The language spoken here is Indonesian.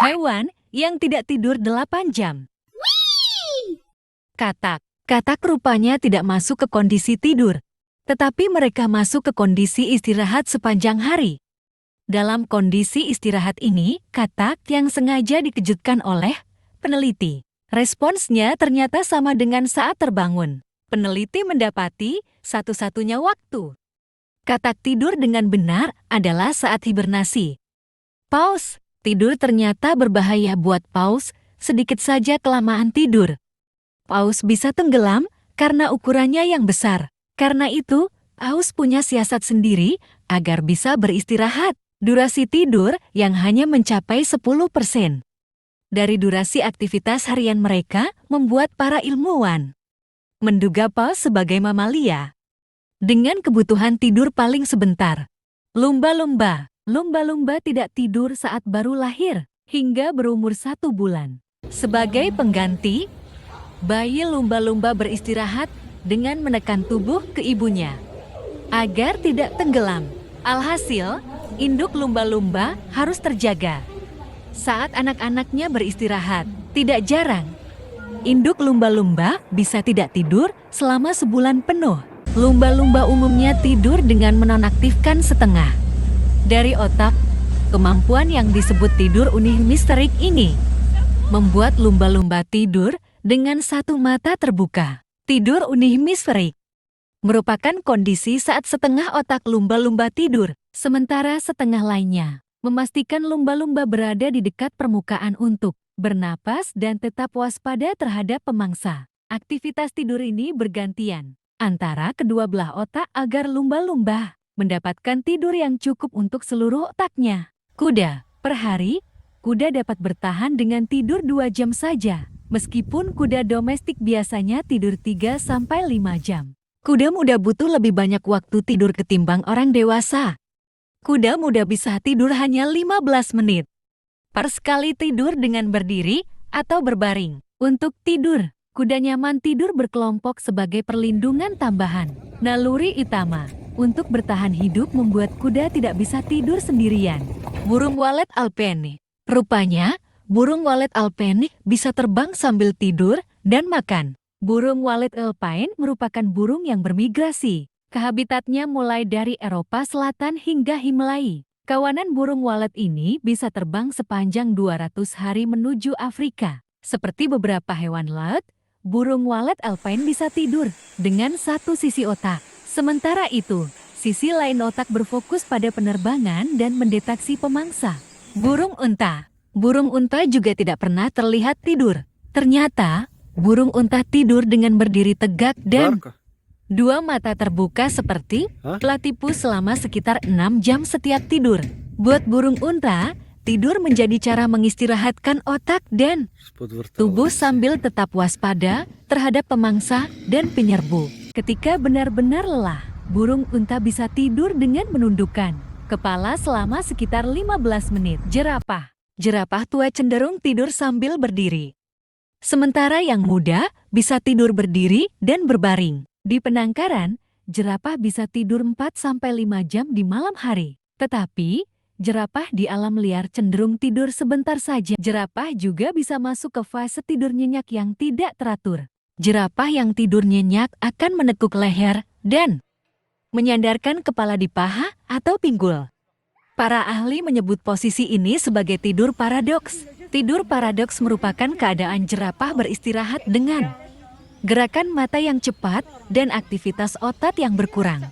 Hewan yang tidak tidur 8 jam. Katak. Katak rupanya tidak masuk ke kondisi tidur, tetapi mereka masuk ke kondisi istirahat sepanjang hari. Dalam kondisi istirahat ini, katak yang sengaja dikejutkan oleh peneliti. Responsnya ternyata sama dengan saat terbangun. Peneliti mendapati satu-satunya waktu katak tidur dengan benar adalah saat hibernasi. Paus. Tidur ternyata berbahaya buat paus, sedikit saja kelamaan tidur. Paus bisa tenggelam karena ukurannya yang besar. Karena itu, paus punya siasat sendiri agar bisa beristirahat. Durasi tidur yang hanya mencapai 10% dari durasi aktivitas harian mereka membuat para ilmuwan menduga paus sebagai mamalia dengan kebutuhan tidur paling sebentar. Lumba-lumba. Lumba-lumba tidak tidur saat baru lahir hingga berumur 1 bulan. Sebagai pengganti, bayi lumba-lumba beristirahat dengan menekan tubuh ke ibunya agar tidak tenggelam. Alhasil, induk lumba-lumba harus terjaga saat anak-anaknya beristirahat. Tidak jarang, induk lumba-lumba bisa tidak tidur selama sebulan penuh. Lumba-lumba umumnya tidur dengan menonaktifkan setengah dari otak. Kemampuan yang disebut tidur unihemisferik ini membuat lumba-lumba tidur dengan satu mata terbuka. Tidur unihemisferik merupakan kondisi saat setengah otak lumba-lumba tidur, sementara setengah lainnya memastikan lumba-lumba berada di dekat permukaan untuk bernapas dan tetap waspada terhadap pemangsa. Aktivitas tidur ini bergantian antara kedua belah otak agar lumba-lumba mendapatkan tidur yang cukup untuk seluruh otaknya. Kuda. Per hari, kuda dapat bertahan dengan tidur 2 jam saja, meskipun kuda domestik biasanya tidur 3-5 jam. Kuda muda butuh lebih banyak waktu tidur ketimbang orang dewasa. Kuda muda bisa tidur hanya 15 menit per sekali tidur dengan berdiri atau berbaring. Untuk tidur, kuda nyaman tidur berkelompok sebagai perlindungan tambahan. Naluri utama untuk bertahan hidup membuat kuda tidak bisa tidur sendirian. Burung walet alpeni. Rupanya, burung walet alpeni bisa terbang sambil tidur dan makan. Burung walet alpine merupakan burung yang bermigrasi ke habitatnya mulai dari Eropa Selatan hingga Himalaya. Kawanan burung walet ini bisa terbang sepanjang 200 hari menuju Afrika. Seperti beberapa hewan laut, burung walet alpine bisa tidur dengan satu sisi otak. Sementara itu, sisi lain otak berfokus pada penerbangan dan mendeteksi pemangsa. Burung unta. Burung unta juga tidak pernah terlihat tidur. Ternyata, burung unta tidur dengan berdiri tegak dan dua mata terbuka seperti platypus selama sekitar 6 jam setiap tidur. Buat burung unta, tidur menjadi cara mengistirahatkan otak dan tubuh sambil tetap waspada terhadap pemangsa dan penyerbu. Ketika benar-benar lelah, burung unta bisa tidur dengan menundukkan kepala selama sekitar 15 menit. Jerapah. Jerapah tua cenderung tidur sambil berdiri, sementara yang muda bisa tidur berdiri dan berbaring. Di penangkaran, jerapah bisa tidur 4-5 jam di malam hari. Tetapi, jerapah di alam liar cenderung tidur sebentar saja. Jerapah juga bisa masuk ke fase tidur nyenyak yang tidak teratur. Jerapah yang tidur nyenyak akan menekuk leher dan menyandarkan kepala di paha atau pinggul. Para ahli menyebut posisi ini sebagai tidur paradoks. Tidur paradoks merupakan keadaan jerapah beristirahat dengan gerakan mata yang cepat dan aktivitas otot yang berkurang.